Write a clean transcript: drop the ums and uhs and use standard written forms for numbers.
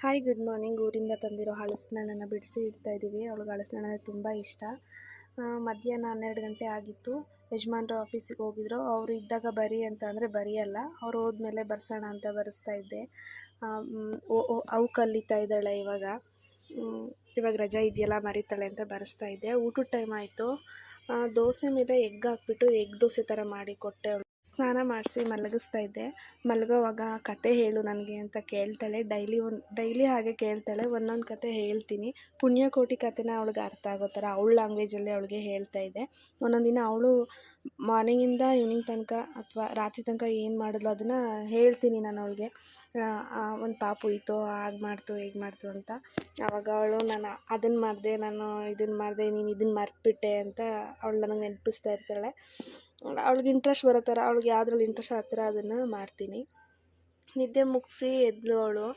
Hi good morning. ಊರಿಂದ ತಂದಿರೋ ಹಲಸಿನಣ್ಣನ ಬಿಡಿಸಿ ಇಡ್ತಾ ಇದ್ದೀವಿ. ಅವಳಿಗೆ ಹಲಸಿನಣ್ಣ ಅಂದರೆ ತುಂಬ ಇಷ್ಟ. ಮಧ್ಯಾಹ್ನ 12 ಗಂಟೆ ಆಗಿತ್ತು. ಯಜಮಾನ್ರು ಆಫೀಸಿಗೆ ಹೋಗಿದ್ರು. ಅವರು ಇದ್ದಾಗ ಬರಿ ಅಂತ ಅಂದರೆ ಬರೆಯಲ್ಲ. ಅವ್ರು ಹೋದ್ಮೇಲೆ ಬರ್ಸೋಣ ಅಂತ ಬರೆಸ್ತಾ ಇದ್ದೆ. ಅವು ಕಲಿತಾ ಇದ್ದಾಳೆ ಇವಾಗ. ಇವಾಗ ರಜೆ ಇದೆಯಲ್ಲ ಮರಿತಾಳೆ ಅಂತ ಬರೆಸ್ತಾ ಇದ್ದೆ. ಊಟದ ಟೈಮ್ ಆಯಿತು. ದೋಸೆ ಮೇಲೆ ಎಗ್ ಹಾಕ್ಬಿಟ್ಟು ಎಗ್ ದೋಸೆ ಥರ ಮಾಡಿ ಕೊಟ್ಟೆ. ಸ್ನಾನ ಮಾಡಿಸಿ ಮಲಗಿಸ್ತಾ ಇದ್ದೆ. ಮಲಗೋವಾಗ ಕತೆ ಹೇಳು ನನಗೆ ಅಂತ ಕೇಳ್ತಾಳೆ. ಡೈಲಿ ಹಾಗೆ ಕೇಳ್ತಾಳೆ. ಒಂದೊಂದು ಕತೆ ಹೇಳ್ತೀನಿ. ಪುಣ್ಯಕೋಟಿ ಕತೆನ ಅವಳಿಗೆ ಅರ್ಥ ಆಗೋ ಥರ ಅವಳ ಲ್ಯಾಂಗ್ವೇಜಲ್ಲೇ ಅವಳಿಗೆ ಹೇಳ್ತಾ ಇದ್ದೆ. ಒಂದೊಂದು ದಿನ ಅವಳು ಮಾರ್ನಿಂಗಿಂದ ಈವ್ನಿಂಗ್ ತನಕ ಅಥವಾ ರಾತ್ರಿ ತನಕ ಏನು ಮಾಡಿದ್ಲು ಅದನ್ನು ಹೇಳ್ತೀನಿ ನಾನು ಅವಳಿಗೆ. ಒಂದು ಪಾಪು ಇತ್ತು, ಹಾಗೆ ಮಾಡ್ತು ಹೀಗೆ ಮಾಡ್ತು ಅಂತ. ಆವಾಗ ಅವಳು ನಾನು ಅದನ್ನು ಮಾಡಿದೆ, ನಾನು ಇದನ್ನು ಮಾಡಿದೆ, ನೀನು ಇದನ್ನು ಮರೆತುಬಿಟ್ಟೆ ಅಂತ ಅವಳು ನನಗೆ ನೆನಪಿಸ್ತಾ ಇರ್ತಾಳೆ. ಅವಳಿಗೆ ಇಂಟ್ರೆಸ್ಟ್ ಬರೋ ಥರ, ಅವಳಿಗೆ ಯಾವುದ್ರಲ್ಲಿ ಇಂಟ್ರೆಸ್ಟ್ ಆ ಥರ ಅದನ್ನು ಮಾಡ್ತೀನಿ. ನಿದ್ದೆ ಮುಗಿಸಿ ಎದ್ಲು ಅವಳು.